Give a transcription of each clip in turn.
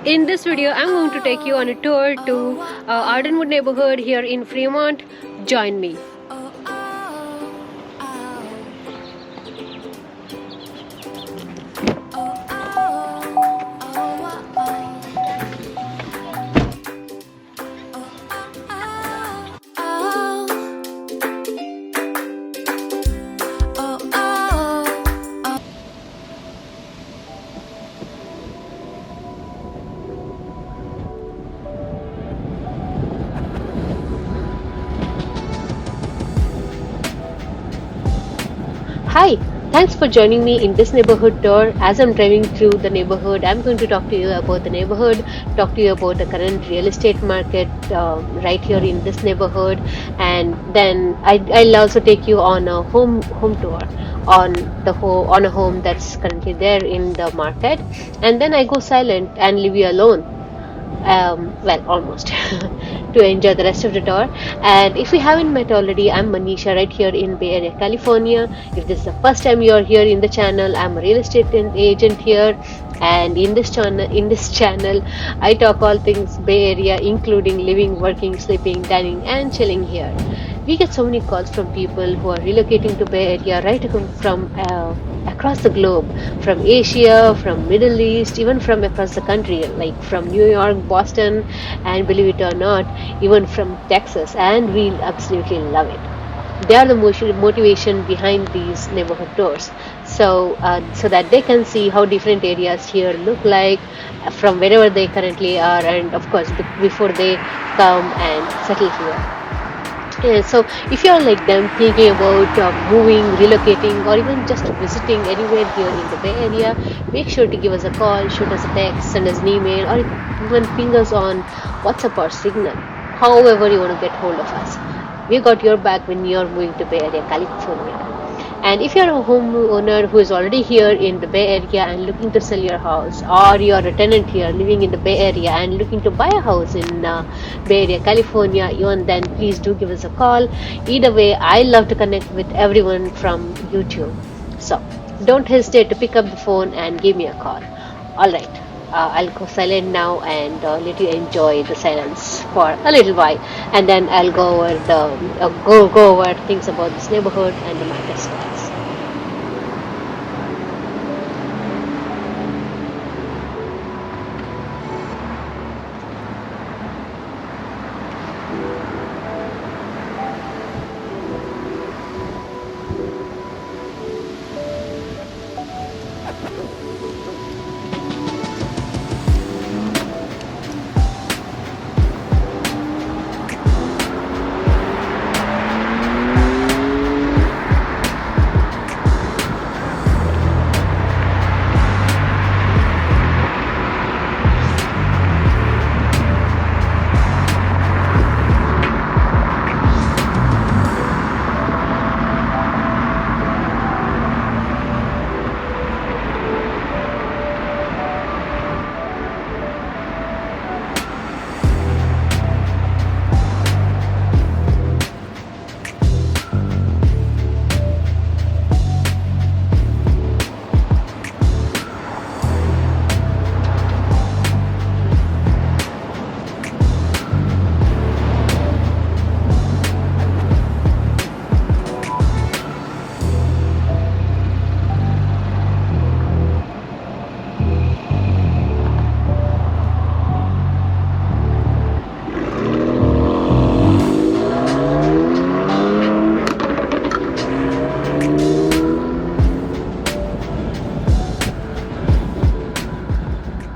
In this video, I'm going to take you on a tour to Ardenwood neighborhood here in Fremont. Join me. Hi, thanks for joining me in this neighborhood tour. As I'm driving through the neighborhood, I'm going to talk to you about the neighborhood, talk to you about the current real estate market right here in this neighborhood, and then I'll also take you on a home tour on on a home that's currently there in the market, and then I go silent and leave you alone. Well, almost to enjoy the rest of the tour. And if we haven't met already, I'm Maneesha right here in Bay Area, California. If this is the first time you're here in the channel, I'm a real estate agent here. And in this channel, I talk all things Bay Area, including living, working, sleeping, dining, and chilling here. We get so many calls from people who are relocating to Bay Area right from across the globe, from Asia, from Middle East, even from across the country, like from New York, Boston, and believe it or not, even from Texas, and we absolutely love it. They are the motivation behind these neighborhood tours, so that they can see how different areas here look like from wherever they currently are, and of course before they come and settle here. Yeah, so if you're like them thinking about moving, relocating, or even just visiting anywhere here in the Bay Area, make sure to give us a call, shoot us a text, send us an email, or even ping us on WhatsApp or Signal. However you want to get hold of us. We got your back when you're moving to Bay Area, California. And if you're a homeowner who is already here in the Bay Area and looking to sell your house, or you're a tenant here living in the Bay Area and looking to buy a house in Bay Area, California, even then, please do give us a call. Either way, I love to connect with everyone from YouTube. So don't hesitate to pick up the phone and give me a call. All right. I'll go silent now and let you enjoy the silence for a little while, and then I'll go over go over things about this neighborhood and the market styles.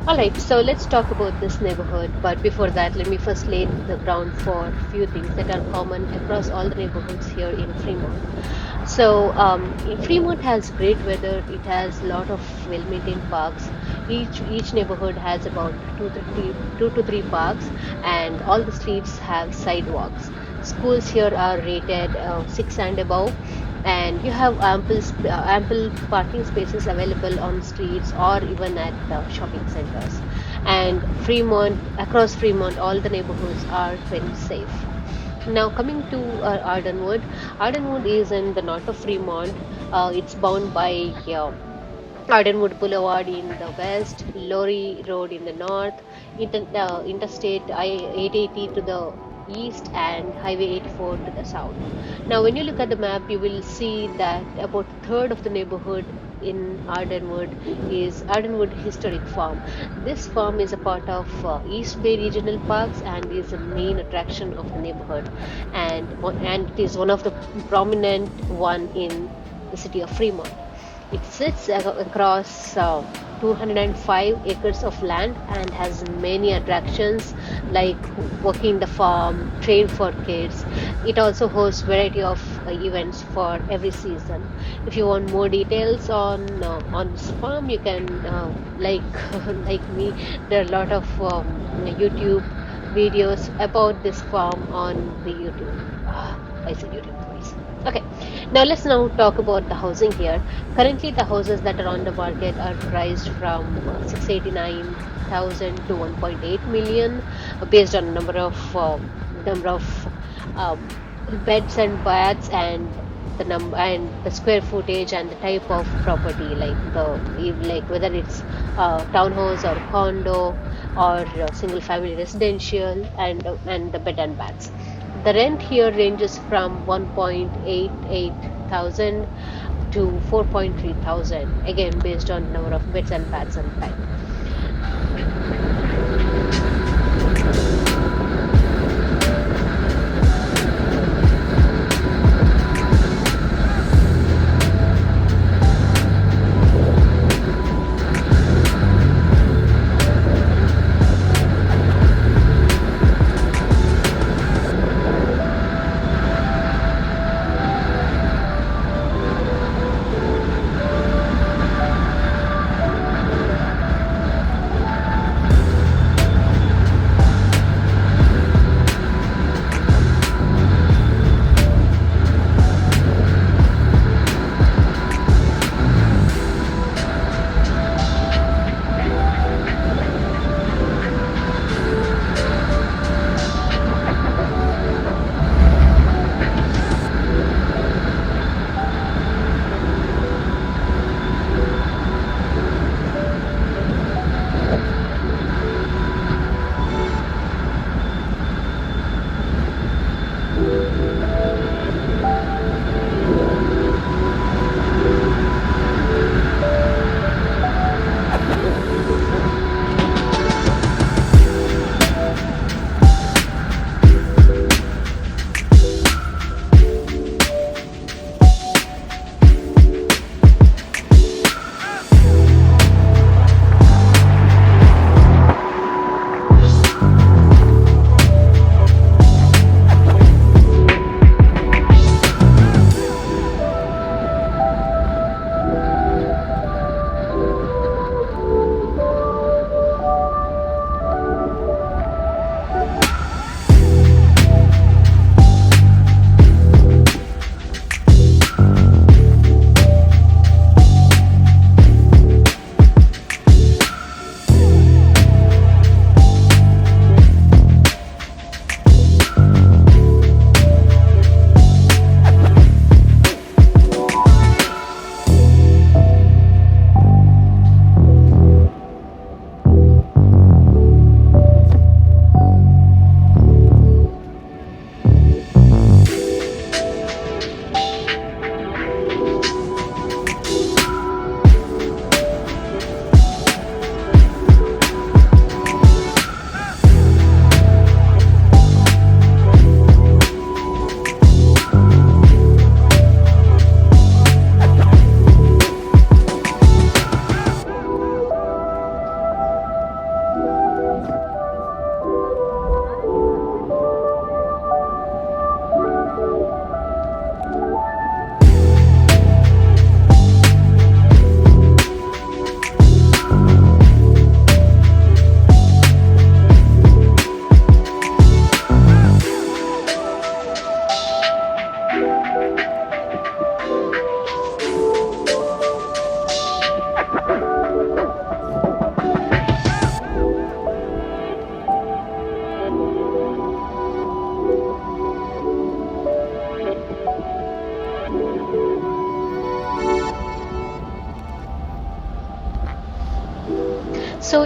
Alright, so let's talk about this neighborhood. But before that, let me first lay the ground for a few things that are common across all the neighborhoods here in Fremont. Fremont has great weather. It has a lot of well-maintained parks. Each neighborhood has about two to three parks, and all the streets have sidewalks. Schools here are rated 6 and above, and you have ample parking spaces available on streets or even at shopping centers. And across Fremont, all the neighborhoods are very safe. Now coming to Ardenwood is in the north of Fremont. It's bound by Ardenwood Boulevard in the west, Lorry Road in the north, Interstate 880 to the east, and Highway 84 to the south. Now, when you look at the map, you will see that about a third of the neighborhood in Ardenwood is Ardenwood Historic Farm. This farm is a part of East Bay Regional Parks and is a main attraction of the neighborhood, and it is one of the prominent one in the city of Fremont. It sits across 205 acres of land and has many attractions like working the farm, train for kids. It also hosts variety of events for every season. If you want more details on this farm, you can like like me. There are a lot of YouTube videos about this farm on the YouTube. I said YouTube twice. Okay, now talk about the housing here. Currently, the houses that are on the market are priced from 689,000 to 1.8 million, based on number of um, beds and baths and the number and the square footage and the type of property, like whether it's townhouse or condo or single family residential, and the bed and baths. The rent here ranges from 1.88 thousand to 4.3 thousand, again based on number of beds and baths and type.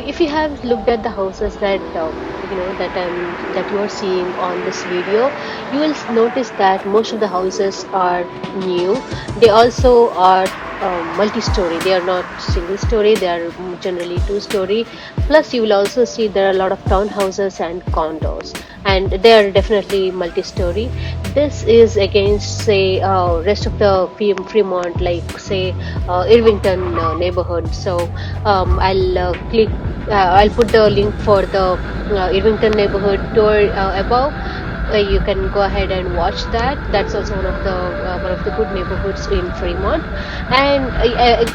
if you have looked at the houses that that you are seeing on this video, you will notice that most of the houses are new. They also are multi-story. They are not single-story. They are generally two-story. Plus, you will also see there are a lot of townhouses and condos, and they are definitely multi-story. This is against, say, rest of the Fremont, like say Irvington neighborhood. So I'll put the link for the Irvington neighborhood tour above. You can go ahead and watch that. That's also one of the good neighborhoods in Fremont. And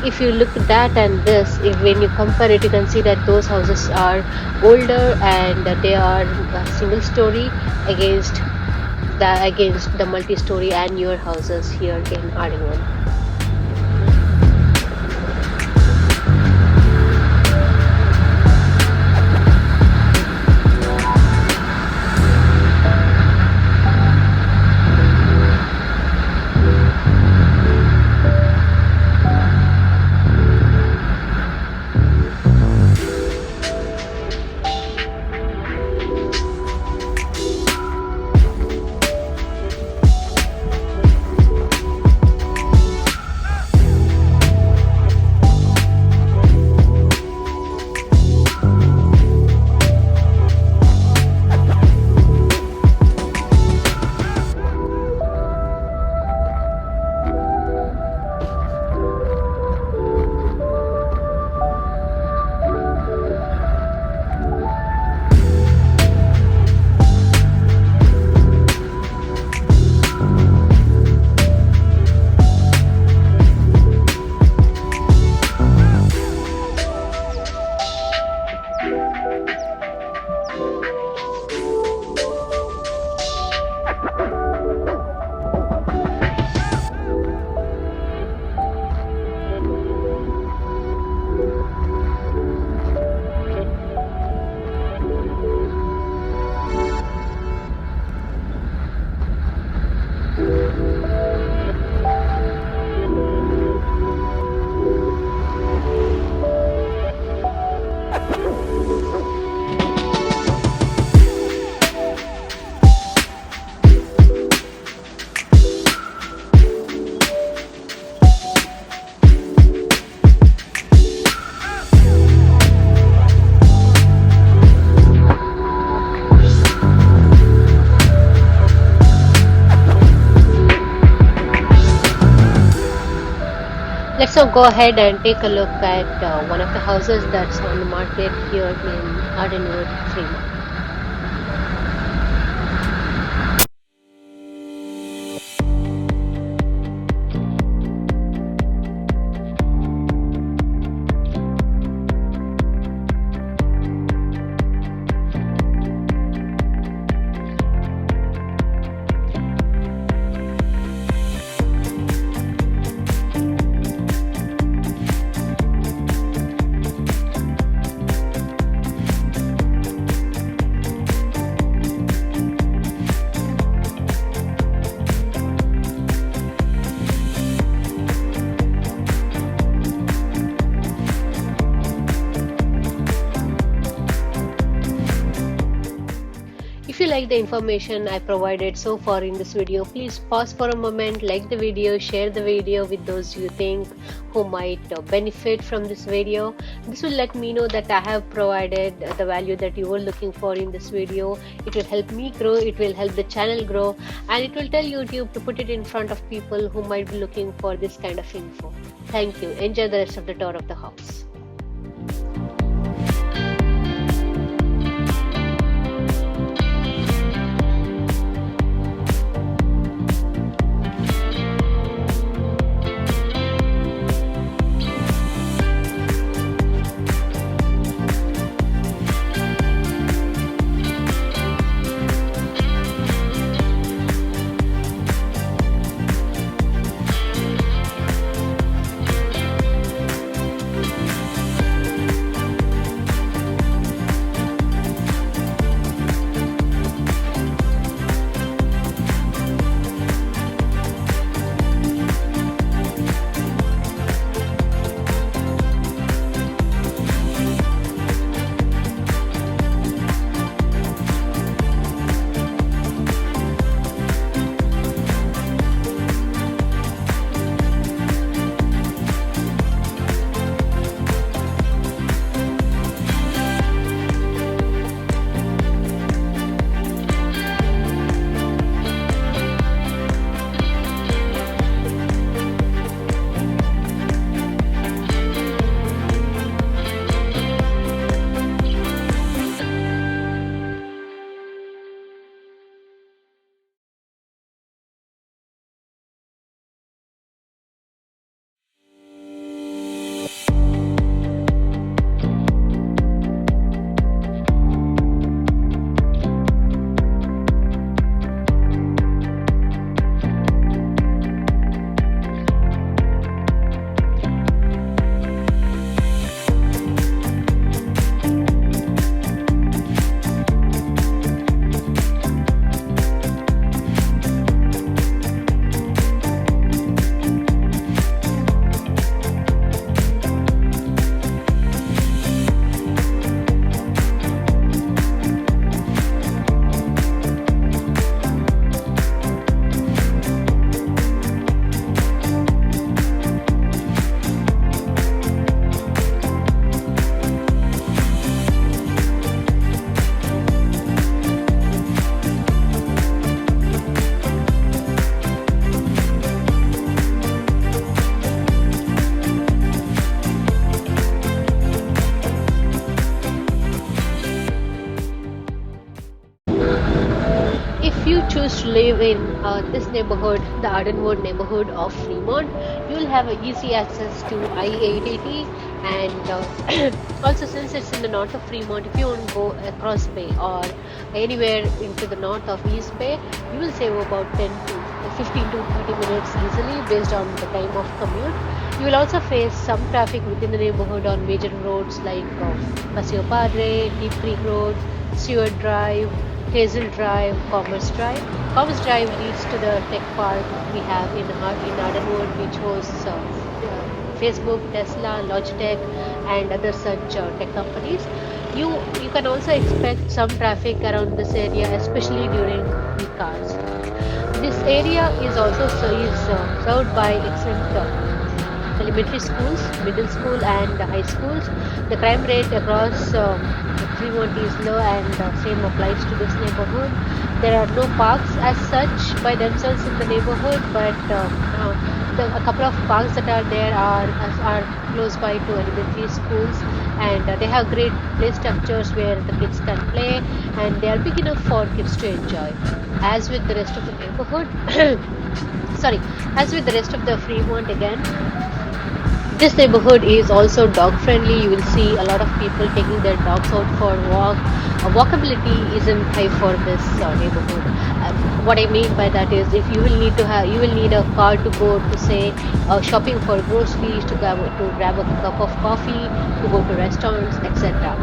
if you look at that and this, when you compare it, you can see that those houses are older and they are single story against the multi-story and newer houses here in Ardenwood. Let's now go ahead and take a look at one of the houses that's on the market here in Ardenwood, Fremont. If you like the information I provided so far in this video, please pause for a moment, like the video, share the video with those you think who might benefit from this video. This will let me know that I have provided the value that you were looking for in this video. It will help me grow, it will help the channel grow, and it will tell YouTube to put it in front of people who might be looking for this kind of info. Thank you. Enjoy the rest of the tour of the house. if you choose to live in this neighborhood, the Ardenwood neighborhood of Fremont, you will have easy access to I-880, and also since it's in the north of Fremont, if you want to go across Bay or anywhere into the north of East Bay, you will save about 10 to 15 to 30 minutes easily based on the time of commute. You will also face some traffic within the neighborhood on major roads like Paseo Padre, Deep Creek Road, Seward Drive, Hazel Drive, Commerce Drive. Commerce Drive leads to the tech park we have in Ardenwood, which hosts Facebook, Tesla, Logitech, and other such tech companies. You you can also expect some traffic around this area, especially during peak hours. This area is also served by excellent elementary schools, middle school, and high schools. The crime rate across Fremont is low, and same applies to this neighborhood. There are no parks as such by themselves in the neighborhood, but a couple of parks that are there are close by to elementary schools, and they have great play structures where the kids can play, and they are big enough for kids to enjoy. As with the rest of the neighborhood, sorry, as with the rest of the Fremont again, this neighborhood is also dog friendly. You will see a lot of people taking their dogs out for a walk. Walkability isn't high for this neighborhood. What I mean by that is, if you will need a car to go to say shopping for groceries, to grab a cup of coffee, to go to restaurants, etc.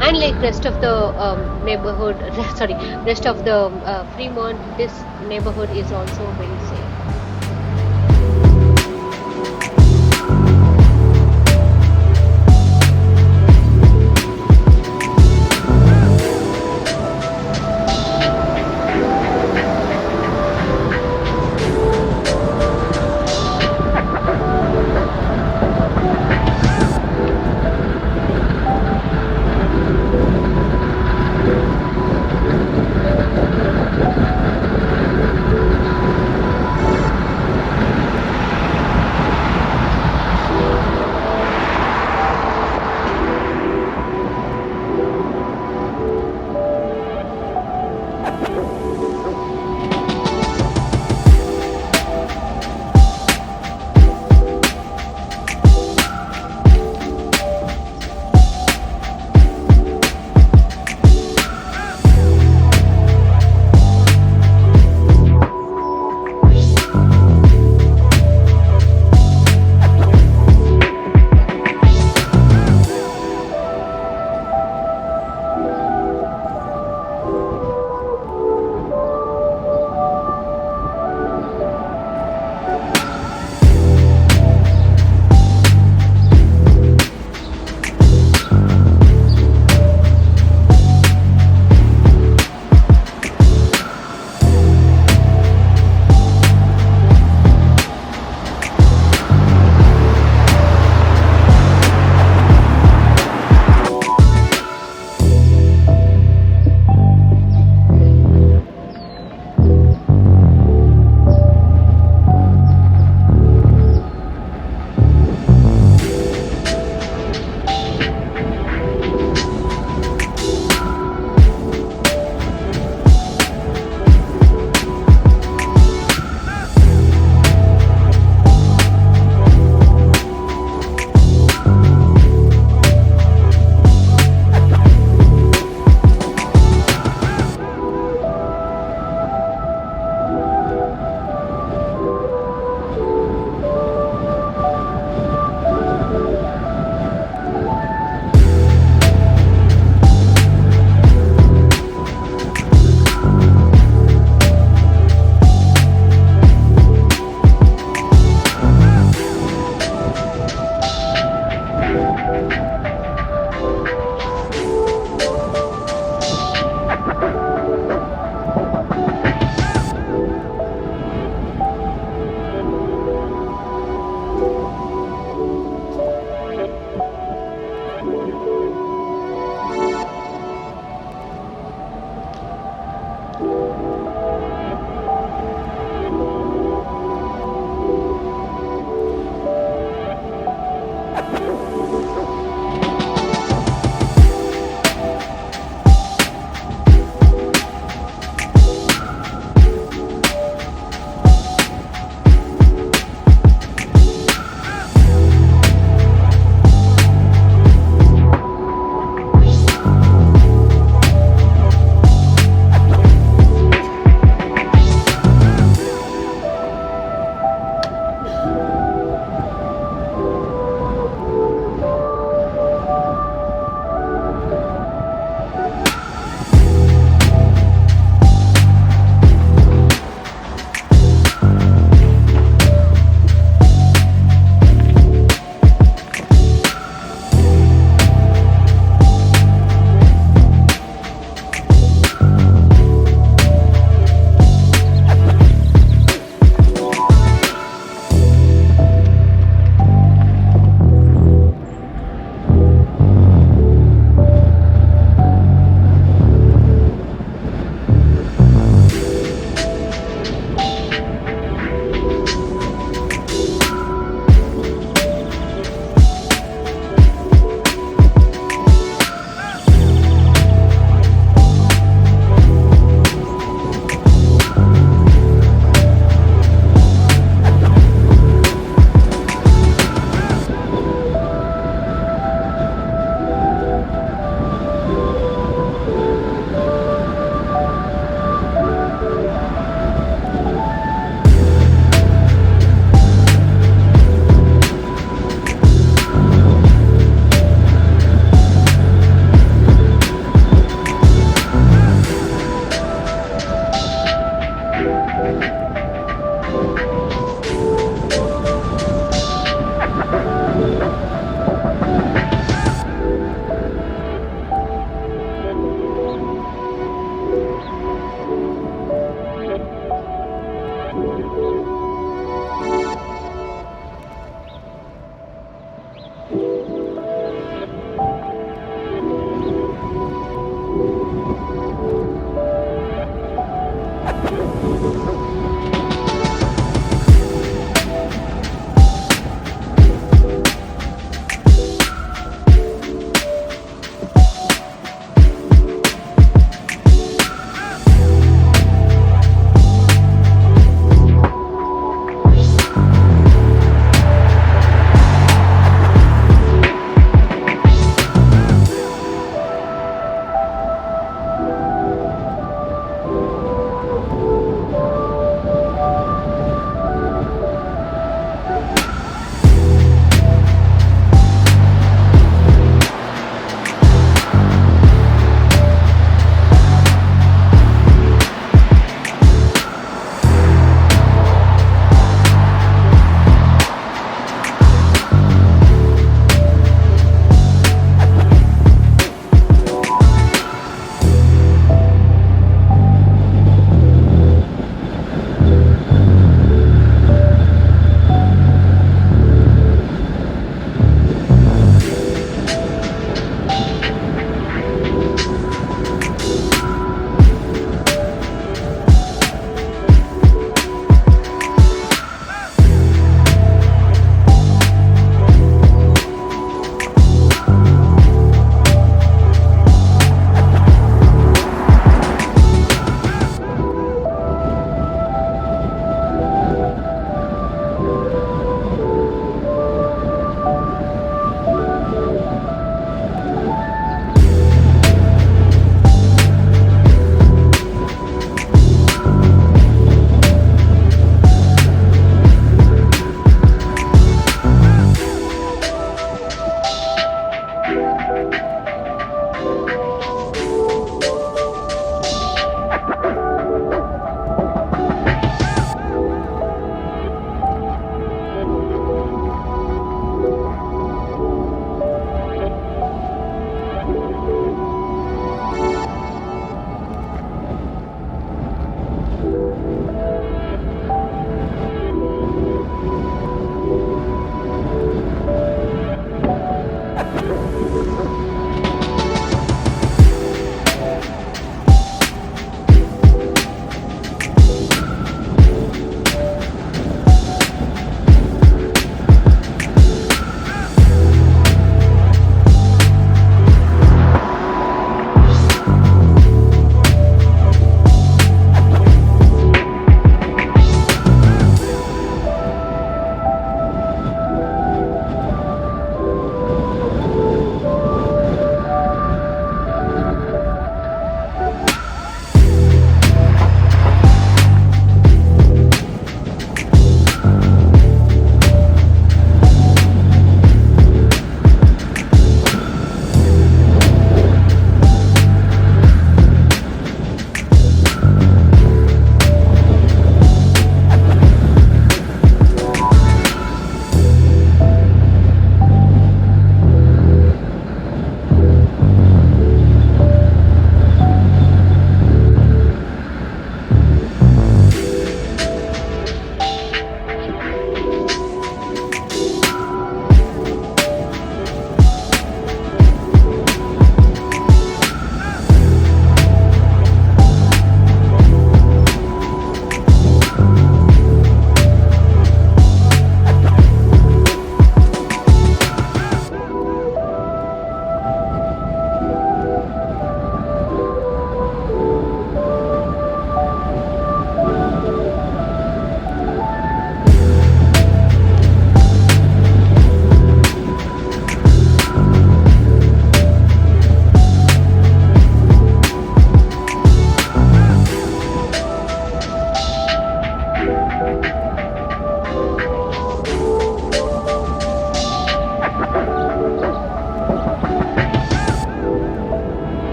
And like rest of the neighborhood, sorry, rest of the Fremont, this neighborhood is also very safe.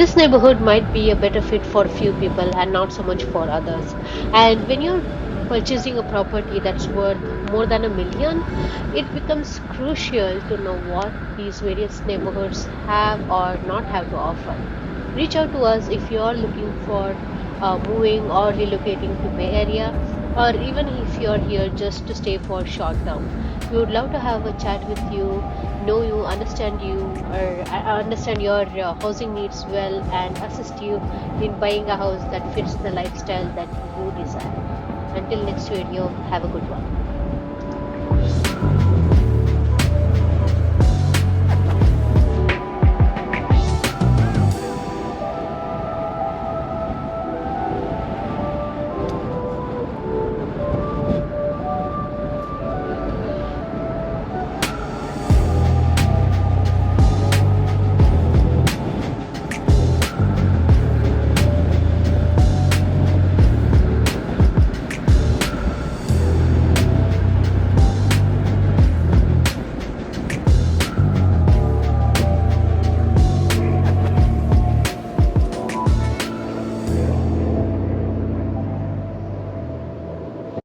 This neighborhood might be a better fit for a few people and not so much for others. And when you're purchasing a property that's worth more than $1 million, it becomes crucial to know what these various neighborhoods have or not have to offer. Reach out to us if you're looking for moving or relocating to Bay Area, or even if you're here just to stay for short term. We would love to have a chat with you, know you, or understand your housing needs well, and assist you in buying a house that fits the lifestyle that you desire. Until next video, have a good one.